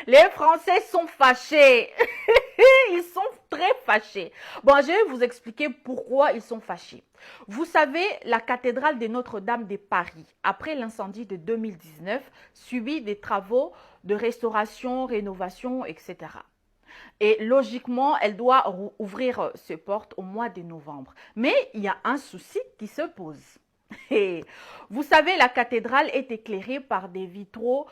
Les Français sont fâchés. Ils sont très fâchés. Bon, je vais vous expliquer pourquoi ils sont fâchés. Vous savez, la cathédrale de Notre-Dame de Paris, après l'incendie de 2019, subit des travaux de restauration, rénovation, etc. Et logiquement, elle doit ouvrir ses portes au mois de novembre. Mais il y a un souci qui se pose. Et vous savez, la cathédrale est éclairée par des vitraux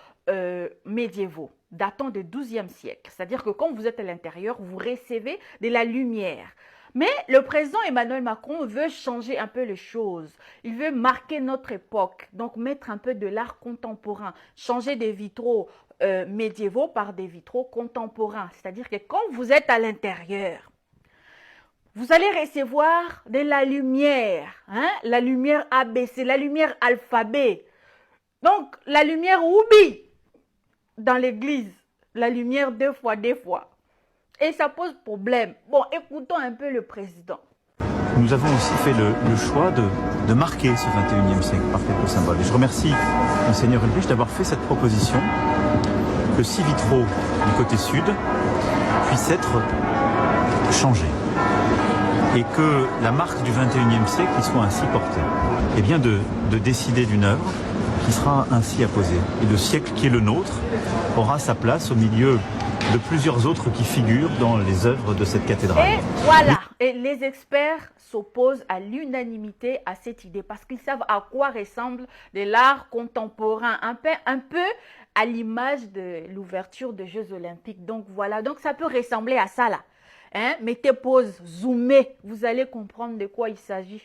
médiévaux, datant du XIIe siècle. C'est-à-dire que quand vous êtes à l'intérieur, vous recevez de la lumière. Mais le président Emmanuel Macron veut changer un peu les choses. Il veut marquer notre époque, donc mettre un peu de l'art contemporain, changer des vitraux médiévaux par des vitraux contemporains. C'est-à-dire que quand vous êtes à l'intérieur, vous allez recevoir de la lumière, hein? La lumière ABC, la lumière alphabet. Donc, la lumière Oubi dans l'église, la lumière deux fois. Et ça pose problème. Bon, écoutons un peu le président. Nous avons aussi fait le choix de marquer ce 21e siècle par quelques symboles. Et je remercie Monseigneur Ulrich d'avoir fait cette proposition que 6 vitraux du côté sud puissent être changés et que la marque du 21e siècle y soit ainsi portée. Et bien de décider d'une œuvre qui sera ainsi apposée. Et le siècle qui est le nôtre aura sa place au milieu de plusieurs autres qui figurent dans les œuvres de cette cathédrale. Et voilà, et les experts s'opposent à l'unanimité à cette idée parce qu'ils savent à quoi ressemble de l'art contemporain, un peu à l'image de l'ouverture des Jeux Olympiques. Donc voilà, donc ça peut ressembler à ça là. Hein? Mettez pause, zoomez, vous allez comprendre de quoi il s'agit.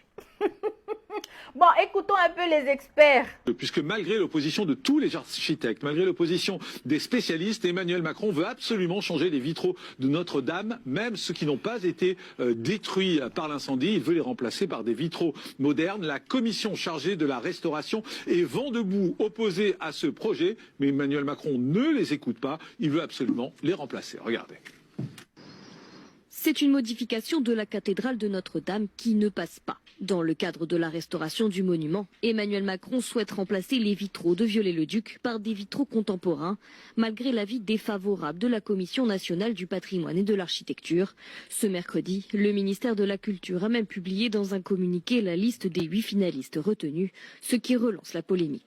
Bon, écoutons un peu les experts. Puisque malgré l'opposition de tous les architectes, malgré l'opposition des spécialistes, Emmanuel Macron veut absolument changer les vitraux de Notre-Dame, même ceux qui n'ont pas été détruits par l'incendie. Il veut les remplacer par des vitraux modernes. La commission chargée de la restauration est vent debout opposée à ce projet, mais Emmanuel Macron ne les écoute pas. Il veut absolument les remplacer. Regardez. C'est une modification de la cathédrale de Notre-Dame qui ne passe pas. Dans le cadre de la restauration du monument, Emmanuel Macron souhaite remplacer les vitraux de Viollet-le-Duc par des vitraux contemporains, malgré l'avis défavorable de la Commission nationale du patrimoine et de l'architecture. Ce mercredi, le ministère de la Culture a même publié dans un communiqué la liste des 8 finalistes retenus, ce qui relance la polémique.